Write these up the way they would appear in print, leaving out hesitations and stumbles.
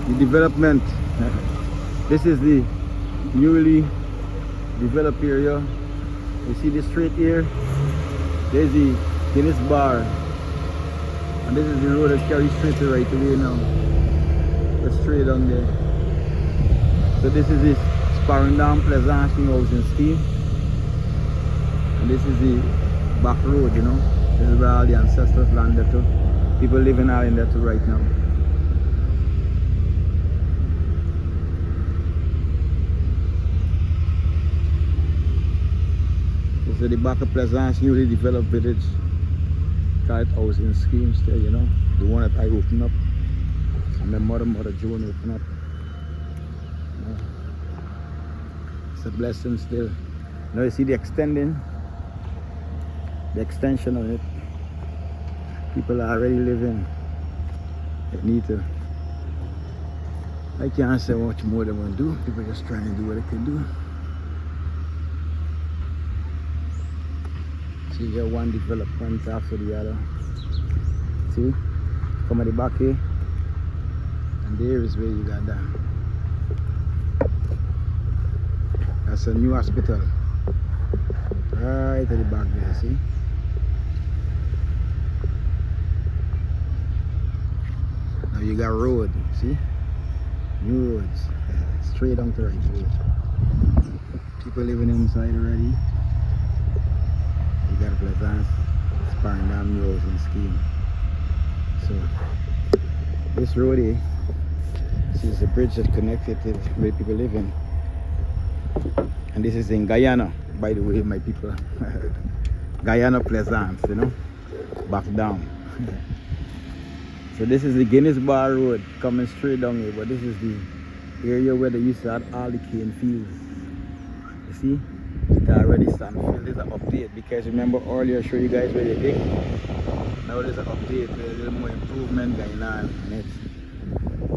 the development. This is the newly developed area. You see this straight here? There's the Guinness bar. And this is the road that carries straight to right away now. That's straight down there. So this is this Sparring Down Plaisance housing scheme. And this is the back road, you know. This is where all the ancestors landed to. People living out in there too right now. This is the back of Plaisance newly developed village. Called housing schemes there, you know. The one that I opened up. And my mother Joan opened up. You know. It's a blessing still. Now you see the extension on it. People are already living. They need to. I can't say much more they want to do. People just trying to do what they can do. See, you got one development after the other. See? Come at the back here. And there is where you got that. That's a new hospital. Right at the back there, see? Now you got road, see? New roads. Straight on the right road. People living inside already. You got a Plaisance Sparring Down new housing scheme. So this road here, this is the bridge that connected to where people live in. And this is in Guyana, by the way, my people. Guyana Plaisance, you know, back down. So this is the Guinness Bar Road coming straight down here, but this is the area where they used to have all the cane fields. You see? It already sandfilled. There's an update because remember earlier I showed you guys where they dig. Now there's an update where a little more improvement going on in it.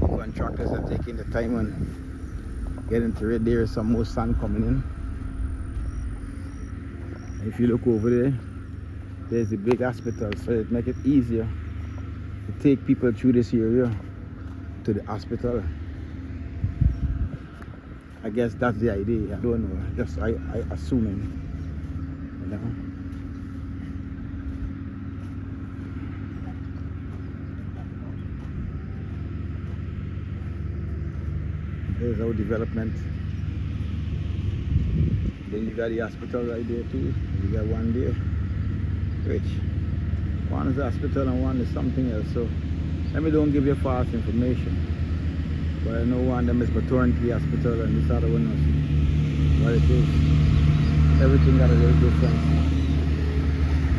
The contractors are taking the time and getting to it. There is some more sand coming in. If you look over there, there's a big hospital, so it makes it easier to take people through this area to the hospital. I guess that's the idea. I don't know. Just I assuming, you know. There's our development. Then you got the hospital right there too. You got one there. Which one is the hospital and one is something else. So let me don't give you false information. But I know one of them is maternity hospital and this other one is what it is. Everything got a little difference.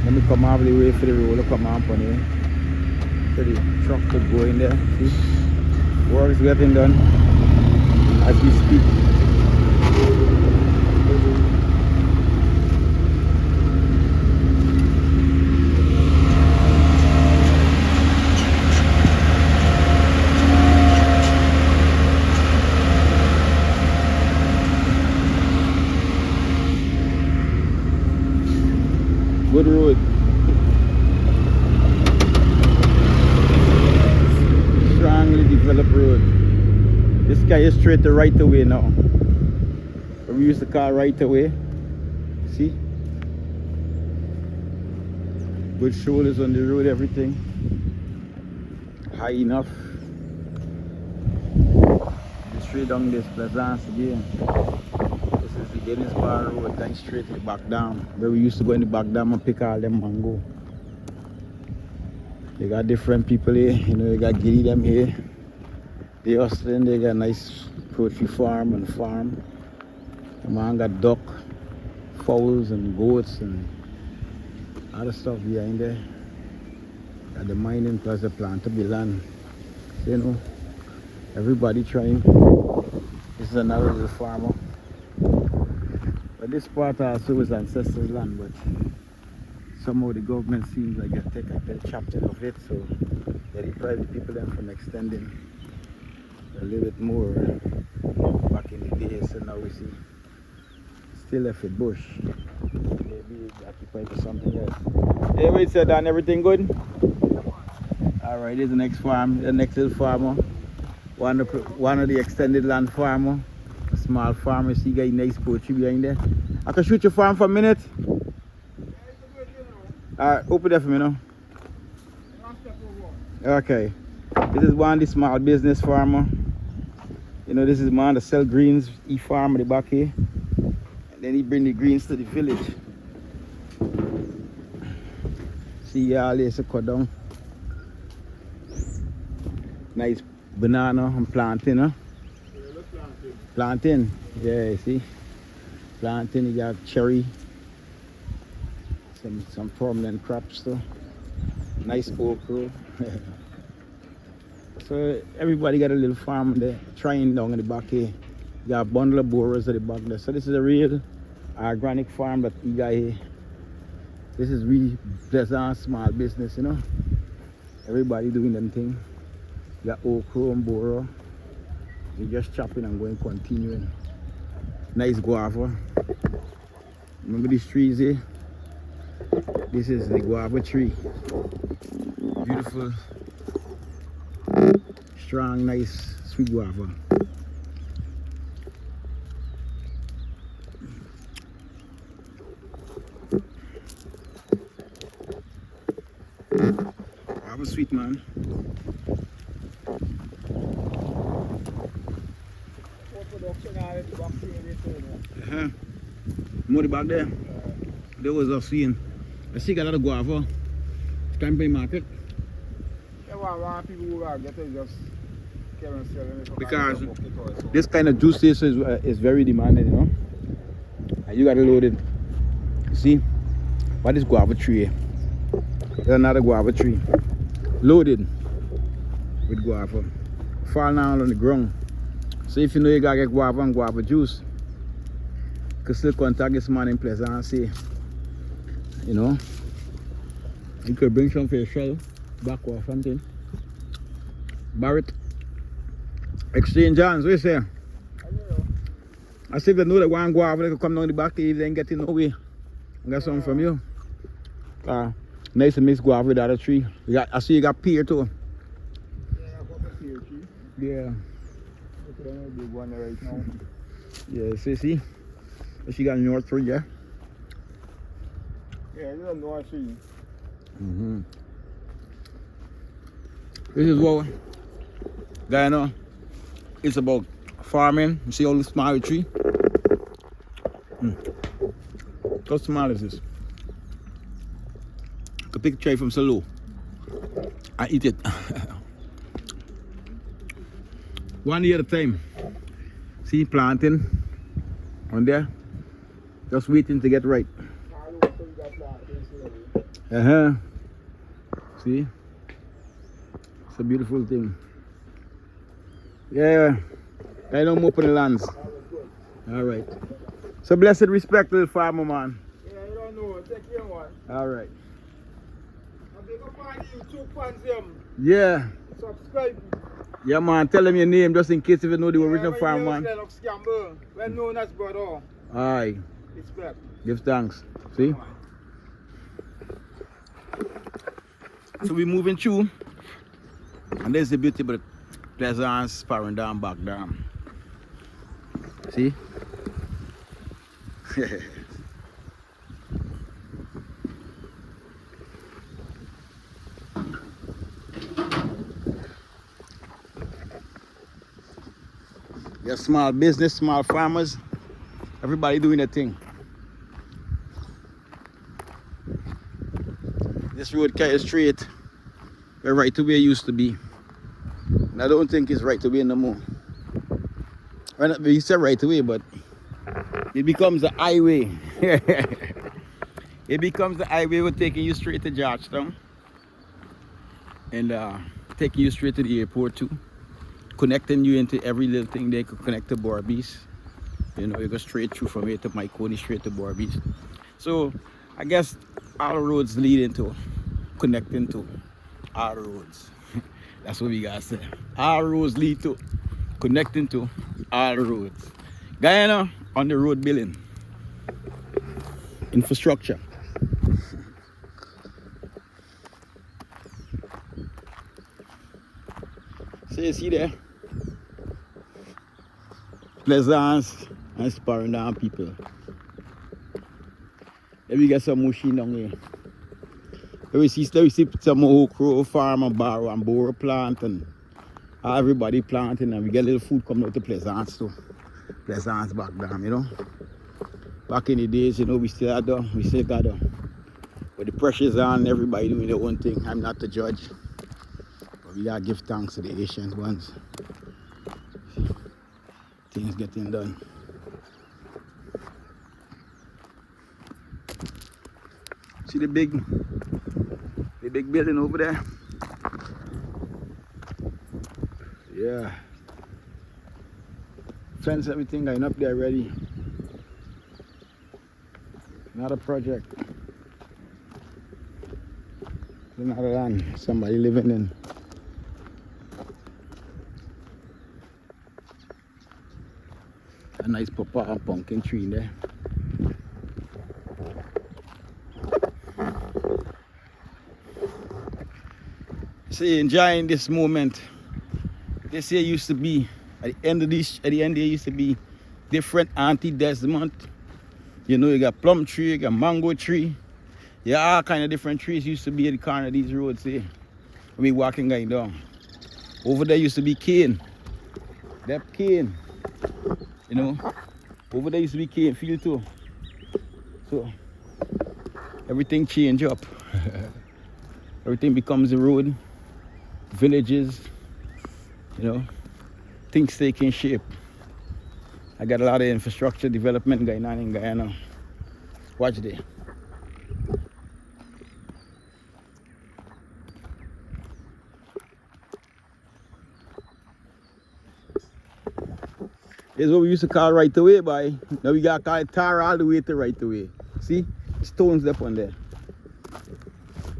Let me come all the way for the roller come up on here. For the truck to go in there. See? Work is getting done as we speak. Good road. Strongly developed road. This guy is straight to right away now. We used to call right away. See? Good shoulders on the road, everything. High enough. Straight down this Plaisance again. This is the Guinness Bar Road, going straight to the back dam. Where we used to go in the back dam and pick all them mango. They got different people here, you know, they got Giddy them here. They hustling, they got nice poultry farm and farm. The man got duck, fowls and goats and other stuff behind there. Got the mining plus the plant to be land. So, you know, everybody trying. This is another little farmer. But this part also is ancestral land, but somehow the government seems like they take a chapter of it, so they deprive the people then from extending a little bit more back in the day. So now we see still left a bush. Maybe occupied for something else. Hey, wait, sir, Dan, everything good? Alright, here's the next farm, the next little farmer. one of the extended land farmer, a small farmer. See, got a nice poultry behind there. I can shoot your farm for a minute. Alright, open that for me now. Okay. This is one of the small business farmer. You know, this is man that sell greens. He farm at the back here. And then he bring the greens to the village. See all this cut down. Nice banana and plantain, huh? Plantain. Yeah, you see. Plantain, you got cherry. Some prominent crops too. Nice okra. So everybody got a little farm there, trying down in the back here. You got a bundle of borers at the back there. So this is a real organic farm that you got here. This is really pleasant small business, you know. Everybody doing them thing. You got okra and boro. You're just chopping and going, continuing. Nice guava. Remember these trees here? This is the guava tree. Beautiful, strong, nice, sweet guava. Guava sweet, man. More back there. There was a scene. I see a lot of guava. Time for the market. People who are getting just because this kind of juice is very demanded, you know. And you gotta load it. You see, what is guava tree? There's another guava tree, loaded with guava. Fall down on the ground. So if you know you gotta get guava and guava juice, you can still contact this man in Plaisance. You know, you could bring some for your shell, back or something. Barrett, exchange hands, what you say? I see if they know that one guava, they could come down the back if they ain't getting no way. I got something from you. Nice to mix guava with the other tree. I see you got pear too. Yeah, I got a pear tree. Yeah. Look at the big one right now. Yeah, see? She got North tree, yeah? Yeah, you don't know what tree. This is what Guyana is about farming. You see all the small tree? How small is this? To pick a tree from so low and eat it. One year at a time. See planting on there. Just waiting to get right. See? It's a beautiful thing. Yeah. I don't open the lands. Alright. So blessed respect little farmer man. Yeah, you don't know. Take care, man. Alright. I'm big up on YouTube fans, Yeah. subscribe. Yeah man, tell them your name just in case if you know the original farmer man. Well known as brother. Aye. Respect. Give thanks. See? So we're moving through. And there's the beautiful Plaisance powering down back down. See? Your small business, small farmers, everybody doing their thing. This road kind of straight, where right to where it used to be. And I don't think it's right to way no more. Well, not we said right away, but it becomes a highway. It becomes the highway we're taking you straight to Georgetown. And taking you straight to the airport too. Connecting you into every little thing they could connect to Barbies. You know, you go straight through from here to Myconi, straight to Barbies. So I guess all roads lead into connecting to all roads. That's what we gotta say. All roads lead to connecting to all roads. Guyana on the road building. Infrastructure. So you see there? Plaisance and sparring down people. Let me get some machine down here. We see some okra farm and borrow plant and everybody planting, and we get a little food coming out to Plaisance too. Plaisance back down, you know. Back in the days, you know, we still got them. But the pressure's on, everybody doing their own thing. I'm not the judge. But we gotta give thanks to the ancient ones. Things getting done. See the big building over there? Yeah. Fence everything going up there ready. Not a project. Another land somebody living in. A nice papa pumpkin tree in there. See, enjoying this moment. This year used to be at the end of there used to be different Auntie Desmond. You know, you got plum tree, you got mango tree. Yeah, all kind of different trees used to be at the corner of these roads here. When we walking going down. Over there used to be cane. That cane. You know. Over there used to be cane field too. So everything change up. Everything becomes a road. Villages. You know. Things taking shape. I got a lot of infrastructure development going on in Guyana. Watch there. This is what we used to call right away, boy. Now we got to call it tar all the way to right away. See? Stones up on there.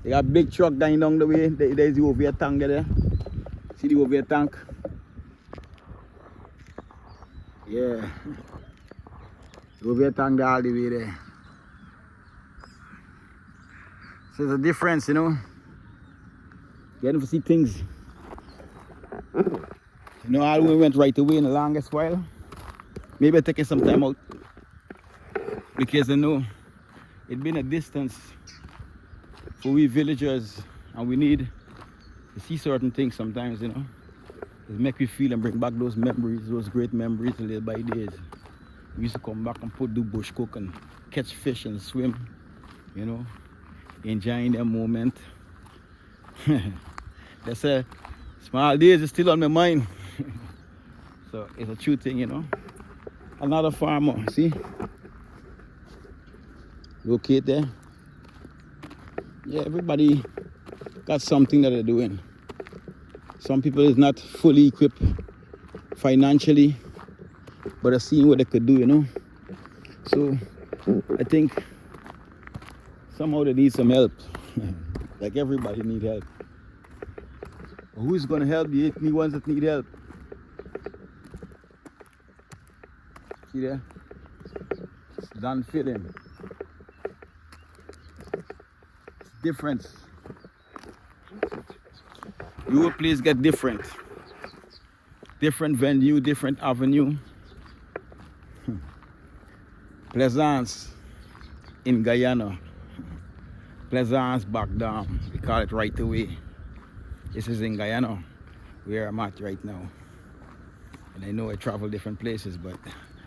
They got a big truck going down the way. There's the over tank there. See the over tank? Yeah. The over tank there all the way there. So there's a difference, you know. Getting to see things. You know, all we went right away in the longest while. Maybe I'm taking some time out. Because I know it's been a distance for we villagers, and we need to see certain things sometimes, you know. It make me feel and bring back those memories, those great memories of little by days. We used to come back and do bush cook and catch fish and swim, you know, enjoying that moment. That's a small days is still on my mind. So it's a true thing, you know. Another farmer, see? Locate there. Yeah, everybody got something that they're doing. Some people is not fully equipped financially, but are seeing what they could do, you know. So I think somehow they need some help. Like everybody need help. Who's gonna help the ones that need help? See there? It's done fitting. It's different. Your place get different. Different venue, different avenue. Plaisance in Guyana. Plaisance back down. We call it right away. This is in Guyana, where I'm at right now. And I know I travel different places, but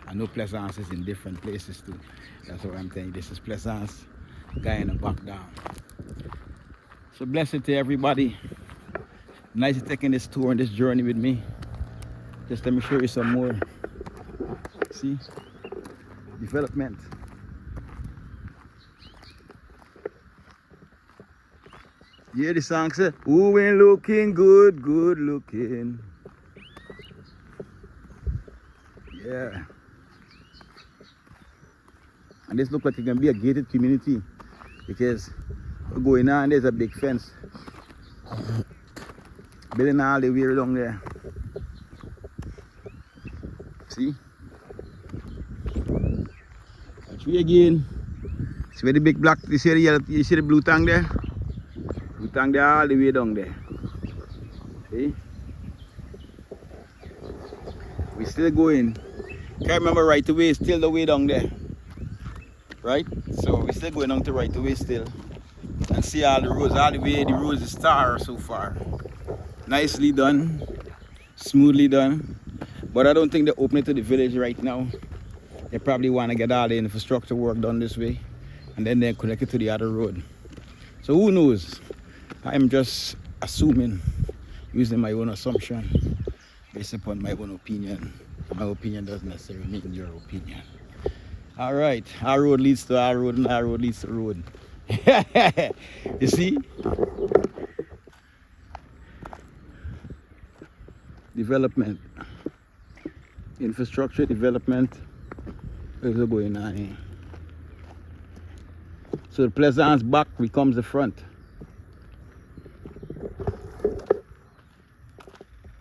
I know Plaisance is in different places too. That's what I'm telling you. This is Plaisance, Guyana back down. So blessed to everybody. Nice taking this tour and this journey with me. Just let me show you some more. See? Development. You hear the song say, "Who ain't looking good, good looking." Yeah. And this looks like it can be a gated community because we're going on, there's a big fence. Building all the way down there. See? A tree again. See where the big black, you see the yellow, you see the blue tank there? Blue tank there all the way down there. See? We're still going. Can't remember right away, still the way down there. Right? So we're still going on to right away still. And see all the roads, all the way the roads is star so far. Nicely done, smoothly done. But I don't think they're opening to the village right now. They probably want to get all the infrastructure work done this way. And then they're connected to the other road. So who knows? I'm just assuming, using my own assumption, based upon my own opinion. My opinion doesn't necessarily mean your opinion. All right, our road leads to our road and our road leads to road. You see? Development. Infrastructure development is going on here. So the Plaisance back becomes the front.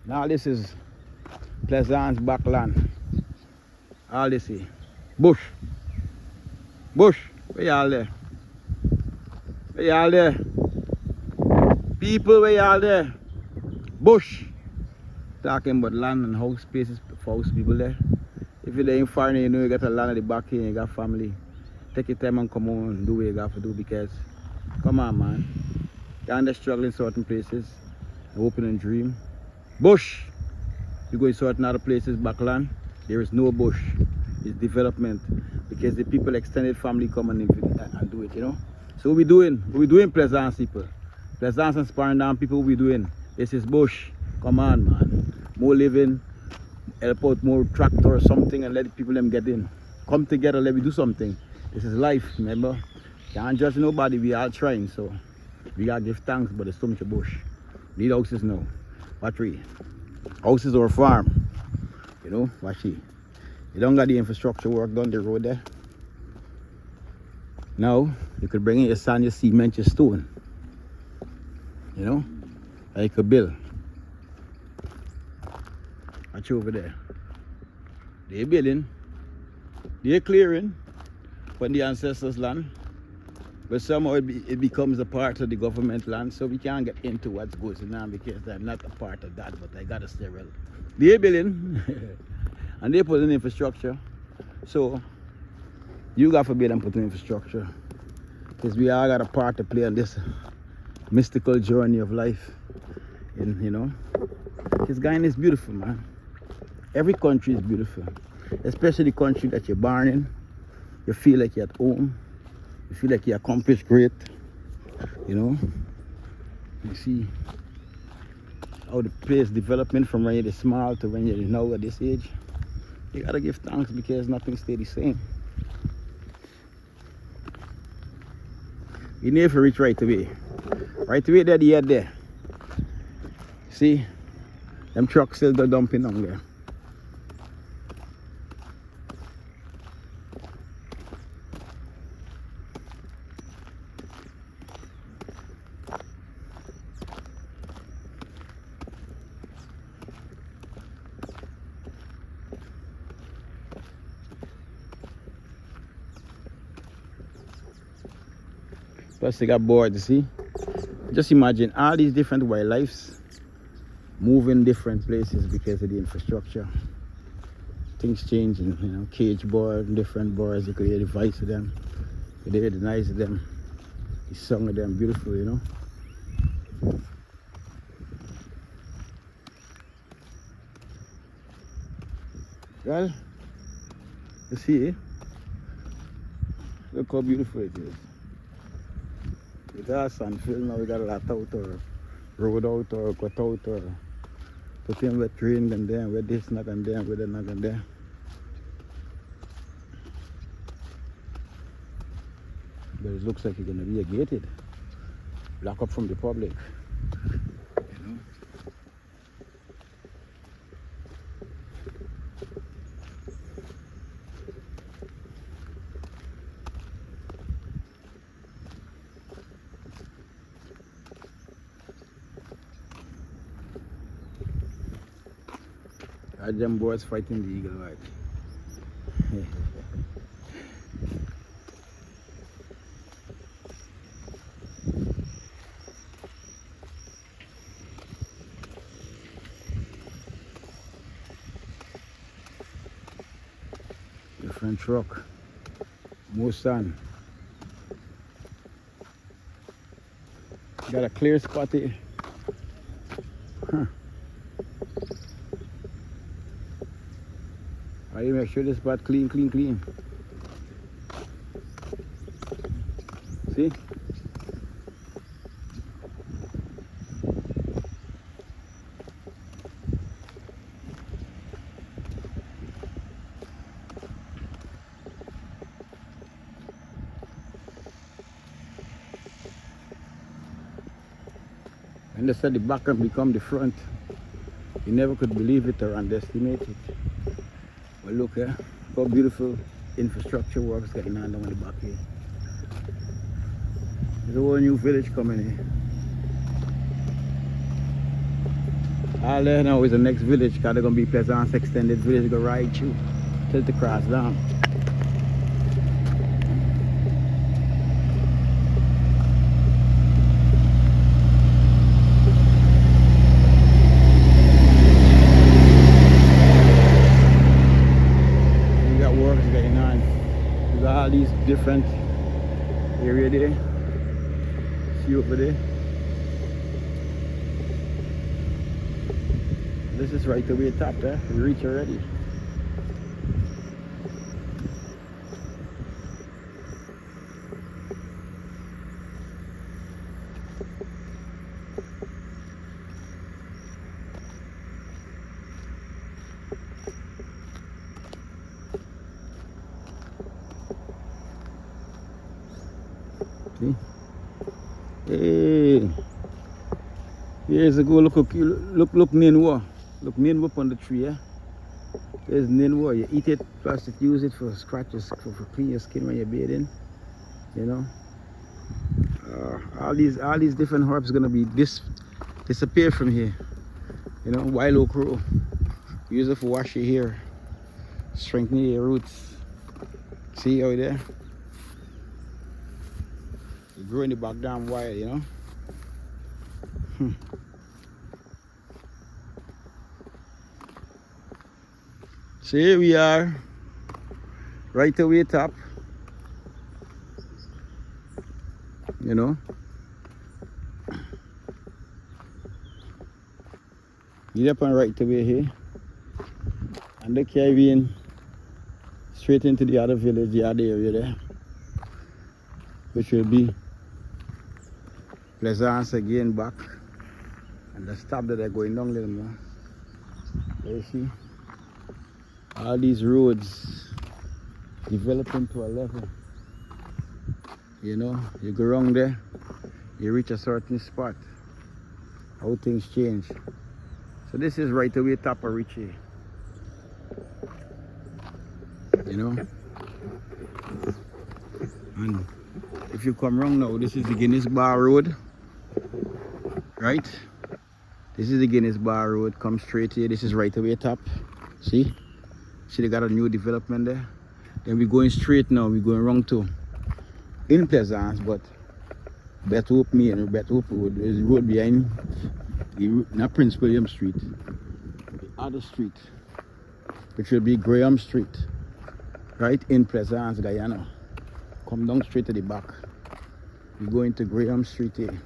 Now this is Plaisance backland. All this here. Bush. Bush. Where y'all there? Where y'all there? People, where y'all there? Bush. Talking about land and house spaces for house people there. If you're there in foreign, you know you got a land at the back here, you got family. Take your time and come on and do what you got to do because, come on man. You're under struggle in certain places. Open and dream. Bush. You go in certain other places, backland, there is no bush. It's development. Because the people extended family come and do it, you know. So what we doing? What we doing, Plaisance people? Plaisance and Sparring Down people, what we doing? This is bush. Come on man. More living, help out more tractor or something and let the people them get in. Come together, let me do something. This is life, remember? Can't judge nobody, we are trying, so we gotta give thanks, but there's so much bush. Need houses now. Watch we. Houses or farm. You know, watch it. You don't got the infrastructure work done the road there. Now you could bring in your sand, your cement, your stone. You know? And you could build. Watch over there. They're building. They're clearing from the ancestors' land. But somehow it becomes a part of the government land, so we can't get into what goes on because I'm not a part of that, but I gotta stay real. They're building and they put in infrastructure. So you got to forbid them put in infrastructure. Because we all got a part to play on this mystical journey of life. And you know, because Guyana is beautiful, man. Every country is beautiful. Especially the country that you're born in. You feel like you're at home. You feel like you accomplished great, you know. You see how the place development from when you're small to when you're now at this age. You gotta give thanks because nothing stays the same. You need to reach right away. Right away there, the head there. See, them trucks still dumping down there. Plus they got bored, you see. Just imagine all these different wildlife moving different places because of the infrastructure. Things changing, you know, cage bird, different birds, you could hear the voice of them, you could hear the noise of them, the song of them, beautiful, you know. Well, you see, look how beautiful it is. We got sandfield now, we got a lot out or road out or cut out or put in wet drain and then where this not and there, where that not and there. But it looks like it's gonna be a gated, block up from the public. You know? Them boys fighting the eagle, right? different truck. More sun. Got a clear spot here. Huh. I make sure this spot clean, clean, clean. See? And they said the back can become the front. You never could believe it or underestimate it. But look here, how beautiful infrastructure works getting on down in the back here. There's a whole new village coming here. All there now is the next village, because they're going to be Plaisance extended village, go right through till the cross down. We got works getting on. We got all these different area there. See over there. This is right the way top there. We reach already. See? Hey, here's a go. Look, Ninwa. Look, Ninwa on the tree. Yeah? There's Ninwa. You eat it, plus it use it for scratches, for clean your skin when you're bathing. You know, all these different herbs gonna be disappear from here. You know, wild oak root. Use it for wash your hair, strengthen your roots. See out there? You grow in the back damn wild, you know. So here we are, right away top. You know. Get up and right away here. And the carrying straight into the other village, the other area there, which will be Plaisance again back. And the stop that they're going down a little more. There you see all these roads developing to a level. You know, you go around there, you reach a certain spot, how things change. So this is right away top of Richie. You know, and if you come wrong now, this is the Guinness Bar Road, right? This is the Guinness Bar Road. Come straight here. This is right away top. See they got a new development there. Then we're going straight now. We're going wrong too in Plaisance, but Better Hope Main, Better Hope Road. There's the road behind the, not Prince William Street, the other street, which will be Graham Street, right in Plaisance, Guyana. Come down straight to the back. We go into Graham Street here,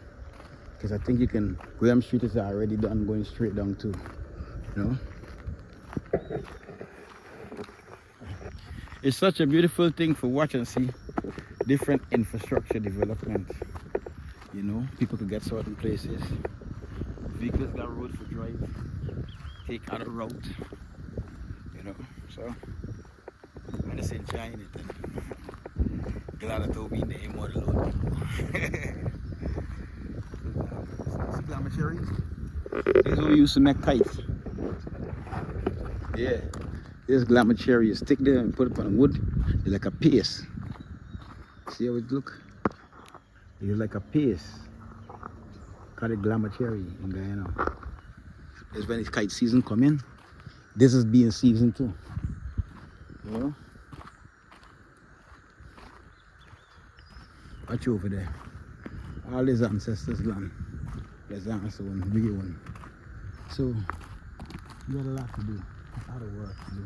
because I think you can. Graham Street is already done, going straight down too. You know, it's such a beautiful thing for watch and see different infrastructure development. You know, people could get certain places. Vehicles got road for drive, take other route. You know, so I'm just enjoying it. And glad that I'll be in the more alone. See glamour cherries? These we used to make kites. Yeah, this glamour cherry. You stick there and put it on wood. It's like a paste. See how it look? It's like a paste. Call it glamour cherry in Guyana. It's when it's kite season come in. This is being season too. You know? Watch over there. All these ancestors' land. There's one, big one. So you got a lot to do. A lot of work to do.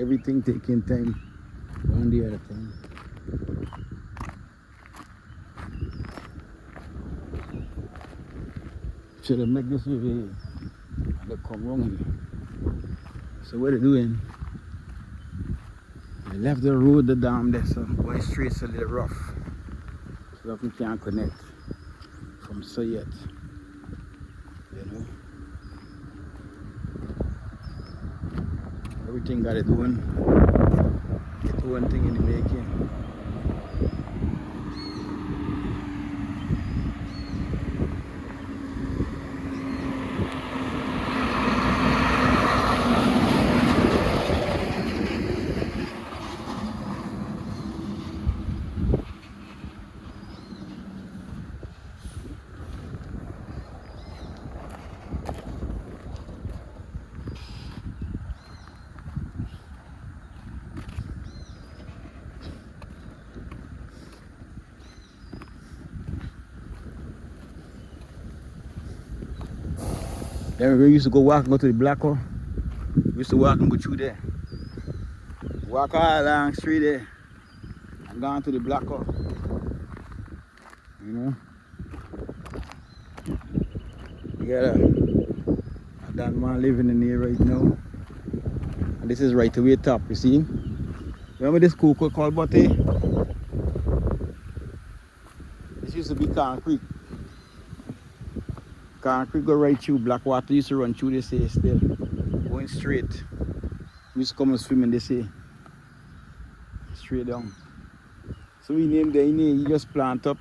Everything taking time, one day at a time. Should have make this way and they come wrong here. So what they doing? They left the road, the dam there, so going straight a little rough. So that we can't connect from so yet. You know? Everything got its own thing in the making. Then we used to go walk and go to the Black Hole. We used to walk and go through there. Walk all along the street there and down to the Black Hole. You know? We got a Dan man living in here right now. And this is right away top, you see? Remember this cocoa called Butte? This used to be concrete. Concrete go right through. Black water used to run through this here still. Going straight. We used to come and swim in this here. Straight down. So we named the name, you just plant up.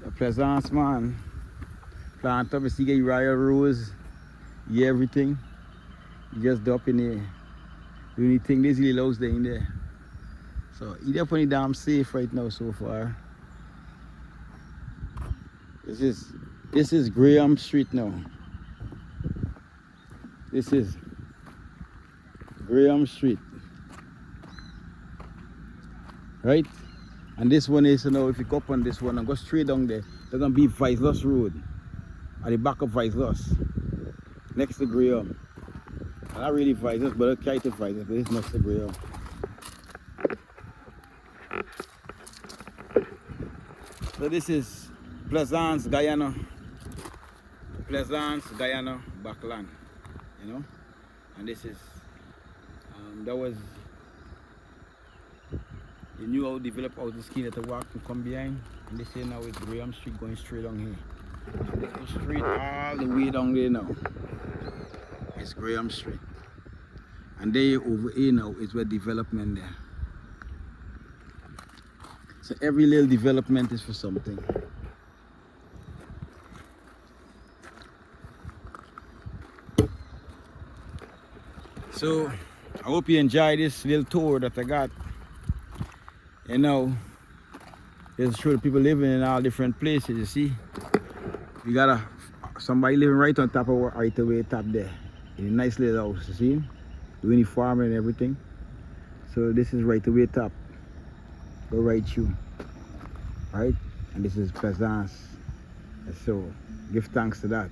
A Plaisance man. Plant up, you see get royal rose, you everything. You just dump in there. The only thing there's little house there in there. So you're pretty damn safe right now so far. This is Graham Street now. This is Graham Street. Right? And this one is, you know, if you go up on this one and go straight down there, there's gonna be Viceless Road. At the back of Viceless. Next to Graham. Not really Viceless, but I try to Viceless, but it's next to Graham. So this is Plaisance, Guyana. Plaisance, Guyana, backland, you know, and this is, that was, you knew how to develop out the skin that the walk to come behind, and this here now is Graham Street going straight down here. So let's go straight all the way down there now. It's Graham Street. And there over here now is where development there. So every little development is for something. So I hope you enjoy this little tour that I got. You know, just show the people living in all different places, you see. We got somebody living right on top of right away top there. In a nice little house, you see? Doing farming and everything. So this is right away top. Go right through. Right? And this is Plaisance. So give thanks to that.